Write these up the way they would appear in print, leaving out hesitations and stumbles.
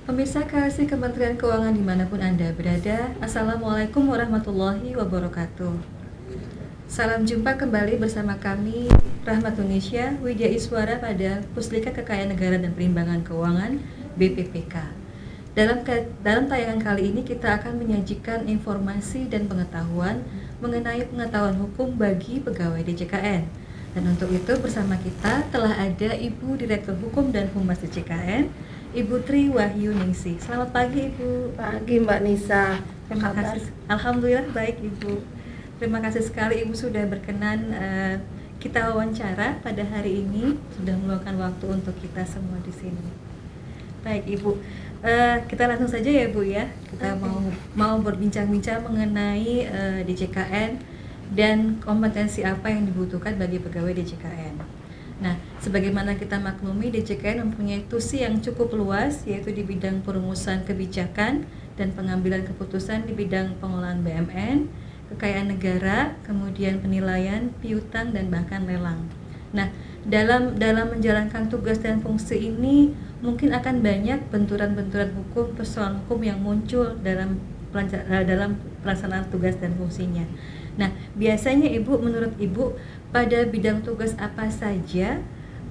Pemirsa kasih Kementerian Keuangan dimanapun Anda berada, Assalamualaikum warahmatullahi wabarakatuh. Salam jumpa kembali bersama kami, Rahmat Tunisia, Widya Iswara pada Puslika Kekayaan Negara dan Perimbangan Keuangan, BPPK. Dalam tayangan kali ini kita akan menyajikan informasi dan pengetahuan mengenai pengetahuan hukum bagi pegawai DJKN. Dan untuk itu bersama kita telah ada Ibu Direktur Hukum dan Humas DJKN, Ibu Tri Wahyu Ningsih. Selamat pagi Ibu. Pagi Mbak Nisa. Terima kasih. Alhamdulillah baik Ibu. Terima kasih sekali Ibu sudah berkenan kita wawancara pada hari ini, sudah meluangkan waktu untuk kita semua di sini. Baik Ibu, kita langsung saja ya Bu ya. Kita mau berbincang-bincang mengenai DJKN dan kompetensi apa yang dibutuhkan bagi pegawai DJKN. Nah, sebagaimana kita maklumi, DJKN mempunyai tusi yang cukup luas, yaitu di bidang perumusan kebijakan dan pengambilan keputusan di bidang pengelolaan BUMN, kekayaan negara, kemudian penilaian, piutang, dan bahkan lelang. Nah, dalam menjalankan tugas dan fungsi ini, mungkin akan banyak benturan-benturan hukum, persoalan hukum yang muncul dalam pelaksanaan tugas dan fungsinya. Nah, biasanya menurut Ibu, pada bidang tugas apa saja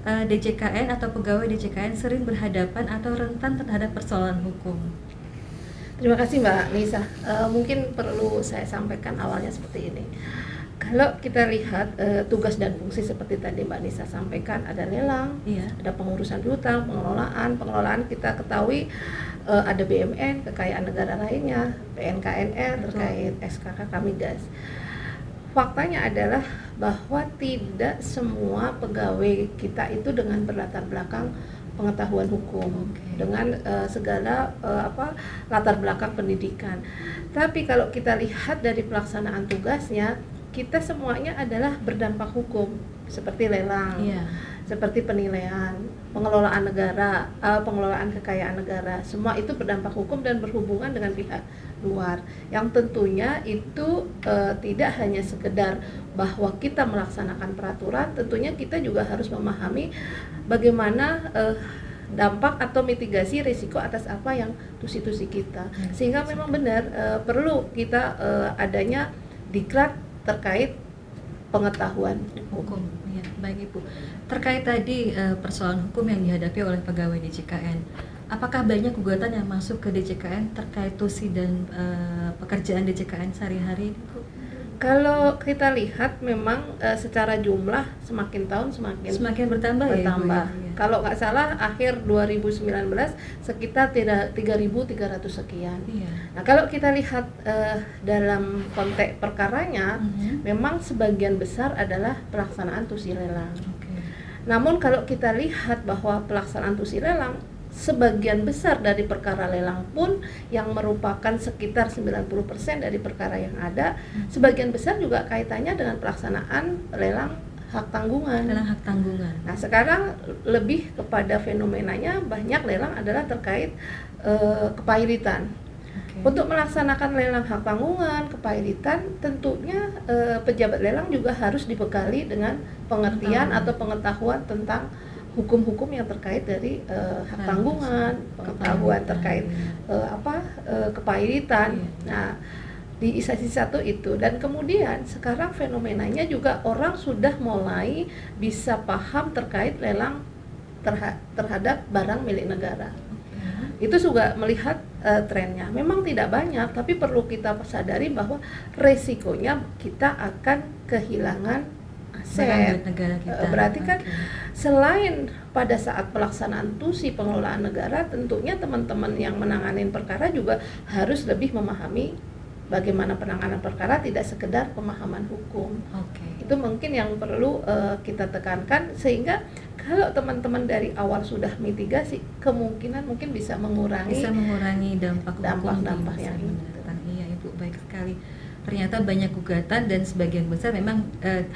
DJKN atau pegawai DJKN sering berhadapan atau rentan terhadap persoalan hukum? Terima kasih Mbak Nisa. Mungkin perlu saya sampaikan awalnya seperti ini. Kalau kita lihat tugas dan fungsi seperti tadi Mbak Nisa sampaikan, ada lelang, ada pengurusan piutang, pengelolaan kita ketahui ada BUMN, kekayaan negara lainnya, PNKNR terkait SKK Migas. Faktanya adalah bahwa tidak semua pegawai kita itu dengan berlatar belakang pengetahuan hukum, dengan segala latar belakang pendidikan. Tapi kalau kita lihat dari pelaksanaan tugasnya, kita semuanya adalah berdampak hukum, seperti lelang, seperti penilaian, pengelolaan negara, pengelolaan kekayaan negara, semua itu berdampak hukum dan berhubungan dengan pihak luar. Yang tentunya itu tidak hanya sekedar bahwa kita melaksanakan peraturan, tentunya kita juga harus memahami bagaimana dampak atau mitigasi risiko atas apa yang tusi-tusi kita. Sehingga memang benar perlu kita adanya diklat terkait pengetahuan hukum. Ya, baik Ibu. Terkait tadi persoalan hukum yang dihadapi oleh pegawai DJKN, apakah banyak gugatan yang masuk ke DJKN terkait tusi dan pekerjaan DJKN sehari-hari, Bu? Kalau kita lihat memang secara jumlah semakin tahun semakin bertambah. Ya, Bu, ya? Kalau nggak salah akhir 2019 sekitar 3.300 sekian. Nah, kalau kita lihat dalam konteks perkaranya, memang sebagian besar adalah pelaksanaan tusi lelang. Namun kalau kita lihat bahwa pelaksanaan tusi lelang, sebagian besar dari perkara lelang pun yang merupakan sekitar 90% dari perkara yang ada, sebagian besar juga kaitannya dengan pelaksanaan lelang hak tanggungan. Nah, sekarang lebih kepada fenomenanya banyak lelang adalah terkait kepahilitan. Untuk melaksanakan lelang hak tanggungan, kepahilitan, tentunya pejabat lelang juga harus dibekali dengan pengertian atau pengetahuan tentang hukum-hukum yang terkait dari hak tanggungan, pengetahuan terkait kepahilitan. Nah, di instansi satu itu, dan kemudian sekarang fenomenanya juga orang sudah mulai bisa paham terkait lelang terhadap barang milik negara. Itu juga melihat trennya. Memang tidak banyak, tapi perlu kita sadari bahwa resikonya kita akan kehilangan aset negara kita. Berarti kan selain pada saat pelaksanaan tusi pengelolaan negara, tentunya teman-teman yang menangani perkara juga harus lebih memahami bagaimana penanganan perkara, tidak sekedar pemahaman hukum. Itu mungkin yang perlu kita tekankan, sehingga kalau teman-teman dari awal sudah mitigasi, kemungkinan mungkin bisa mengurangi dampak yang ini. Iya Ibu, baik sekali. Ternyata banyak gugatan dan sebagian besar memang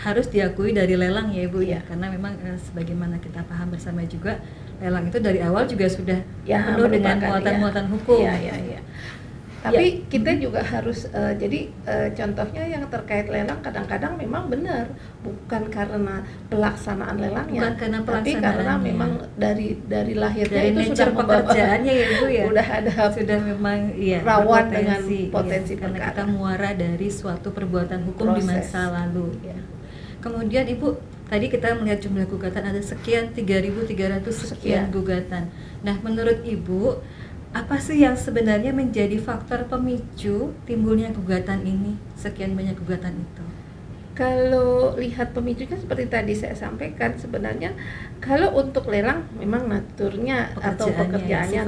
harus diakui dari lelang ya Ibu ya, karena memang sebagaimana kita paham bersama juga, lelang itu dari awal juga sudah penuh dengan muatan-muatan hukum. Tapi kita juga harus contohnya yang terkait lelang kadang-kadang memang benar bukan karena pelaksanaan lelangnya, tapi karena memang dari lahirnya dari itu sudah pekerjaannya ya Bu ya. sudah memang rawan dengan potensi karena perkara. kita muara dari suatu perbuatan hukum di masa lalu. Kemudian Ibu, tadi kita melihat jumlah gugatan ada sekian 3.300 sekian gugatan. Nah, menurut Ibu, apa sih yang sebenarnya menjadi faktor pemicu timbulnya gugatan ini, sekian banyak gugatan itu? Kalau lihat pemicunya seperti tadi saya sampaikan, sebenarnya kalau untuk lelang memang naturnya atau pekerjaannya,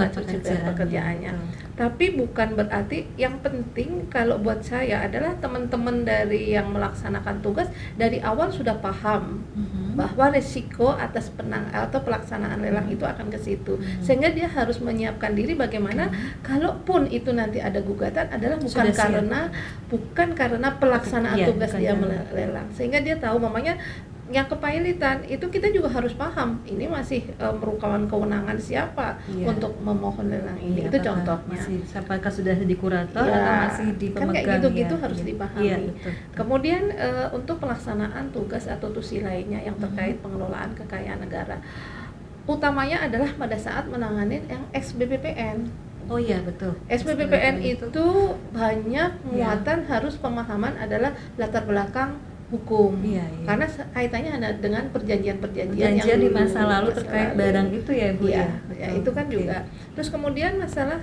pekerjaannya. Tapi bukan berarti, yang penting kalau buat saya adalah teman-teman dari yang melaksanakan tugas dari awal sudah paham bahwa resiko atas pelaksanaan lelang itu akan ke situ, sehingga dia harus menyiapkan diri bagaimana kalaupun itu nanti ada gugatan adalah bukan karena pelaksanaan tugas dia lelang, sehingga dia tahu mamanya yang kepailitan itu kita juga harus paham ini masih merupakan kewenangan siapa untuk memohon lelang ini. Itu contohnya. Apakah sudah di kurator atau masih di pemegang? Kan kayak gitu-gitu harus dipahami. Kemudian untuk pelaksanaan tugas atau tusi lainnya yang terkait pengelolaan kekayaan negara, utamanya adalah pada saat menangani yang SBPPN. Oh iya betul. SBPPN itu banyak muatan harus pemahaman adalah latar belakang hukum, karena kaitannya ada dengan perjanjian yang di masa lalu terkait barang itu ya Bu ya. Itu kan juga. Terus kemudian masalah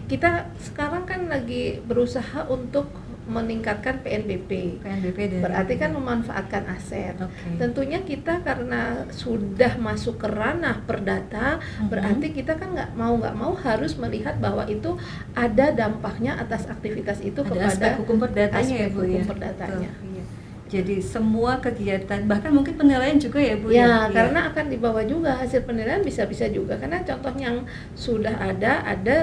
kita sekarang kan lagi berusaha untuk meningkatkan PNBP berarti kan memanfaatkan aset. Tentunya kita karena sudah masuk ke ranah perdata, berarti kita kan nggak mau harus melihat bahwa itu ada dampaknya atas aktivitas itu kepada aspek hukum perdatanya ya Bu ya. Jadi semua kegiatan, bahkan mungkin penilaian juga ya Bu ya. Karena akan dibawa juga hasil penilaian, bisa juga karena contoh yang sudah ada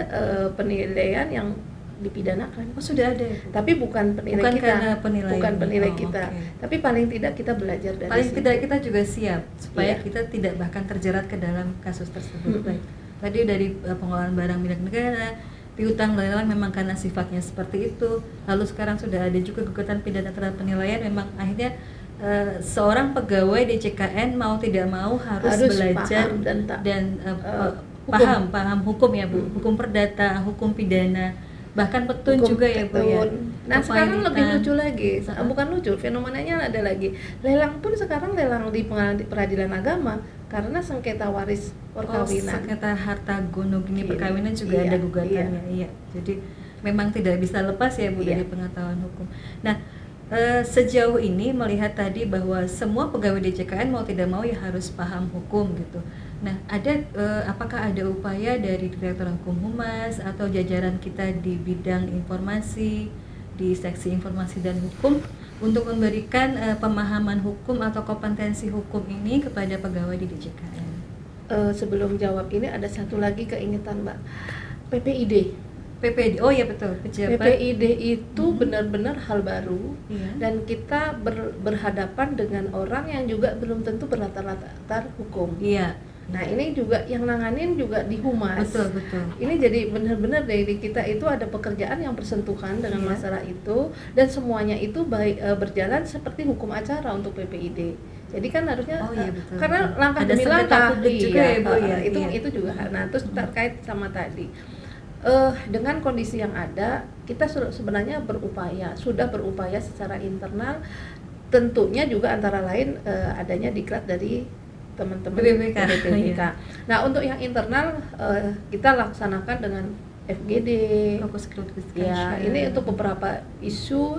penilaian yang dipidanakan. Sudah ada. Tapi bukan penilai kita. Bukan penilai kita. Tapi paling tidak kita belajar dari paling tidak kita juga siap supaya kita tidak bahkan terjerat ke dalam kasus tersebut. Baik. Tadi dari pengelolaan barang milik negara, piutang lelang memang karena sifatnya seperti itu. Lalu sekarang sudah ada juga gugatan pidana terhadap penilaian, memang akhirnya seorang pegawai DJKN mau tidak mau harus belajar dan paham hukum ya Bu, hukum perdata, hukum pidana, bahkan petun juga ya Bu ya. Nah sekarang lebih lucu lagi, bukan lucu, fenomenanya ada lagi. Lelang pun sekarang lelang di peradilan agama karena sengketa waris perkawinan. Sengketa harta gono gini perkawinan juga ada gugatannya. Iya. Jadi memang tidak bisa lepas ya Bu dari pengetahuan hukum. Nah, sejauh ini melihat tadi bahwa semua pegawai DJKN mau tidak mau ya harus paham hukum gitu. Nah, apakah ada upaya dari Direktorat Hukum Humas atau jajaran kita di bidang informasi, di seksi informasi dan hukum untuk memberikan pemahaman hukum atau kompetensi hukum ini kepada pegawai di DJKN? Sebelum jawab ini ada satu lagi keingetan Mbak, PPID. Oh iya betul, pejabat. PPID itu benar-benar hal baru dan kita berhadapan dengan orang yang juga belum tentu berlatar hukum. Nah ini juga yang nanganin juga di Humas. Betul. Ini jadi benar-benar dari kita itu ada pekerjaan yang bersentuhan dengan masalah itu, dan semuanya itu berjalan seperti hukum acara untuk PPID. Jadi kan harusnya karena langkah demi langkah juga ya Bu ya. Itu juga. Nah terus terkait sama tadi. Dengan kondisi yang ada, kita sebenarnya sudah berupaya secara internal, tentunya juga antara lain adanya diklat dari teman-teman BPK. Nah untuk yang internal kita laksanakan dengan FGD. Ini untuk beberapa isu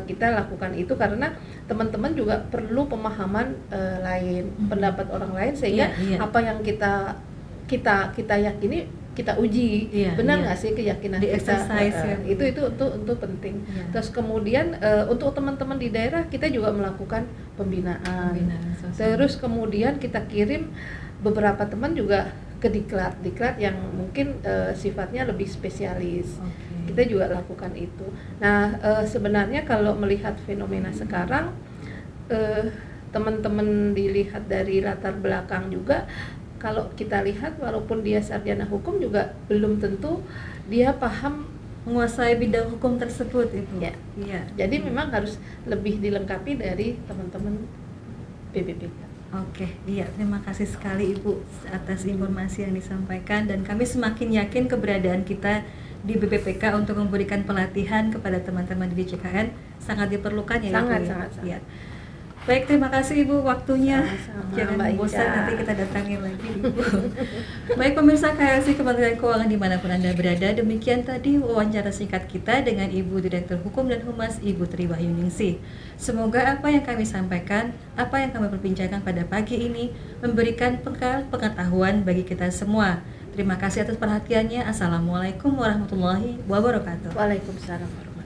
kita lakukan itu karena teman-teman juga perlu pemahaman lain, pendapat orang lain, sehingga apa yang kita yakini kita uji, benar nggak sih keyakinan kita, itu untuk penting. Terus kemudian untuk teman-teman di daerah kita juga melakukan pembinaan terus kemudian kita kirim beberapa teman juga ke diklat yang mungkin sifatnya lebih spesialis. Kita juga lakukan itu. Nah sebenarnya kalau melihat fenomena sekarang, teman-teman dilihat dari latar belakang juga kalau kita lihat walaupun dia sarjana hukum juga belum tentu dia paham menguasai bidang hukum tersebut, Ibu. ya. Iya. Jadi memang harus lebih dilengkapi dari teman-teman BPPK. Oke, iya, terima kasih sekali Ibu atas informasi yang disampaikan, dan kami semakin yakin keberadaan kita di BPPK untuk memberikan pelatihan kepada teman-teman di DJKN sangat diperlukan ya Ibu. Sangat. Ya. Baik, terima kasih Ibu waktunya. Sama-sama, Jangan Mbak bosan, Ica. nanti kita datangin lagi Ibu. Baik pemirsa KLC Kementerian Keuangan dimanapun Anda berada, demikian tadi wawancara singkat kita dengan Ibu Direktur Hukum dan Humas Ibu Tri Wahyuningsih. Semoga apa yang kami sampaikan, apa yang kami perbincangkan pada pagi ini memberikan bekal pengetahuan bagi kita semua. Terima kasih atas perhatiannya. Assalamualaikum warahmatullahi wabarakatuh. Waalaikumsalam warahmatullahi wabarakatuh.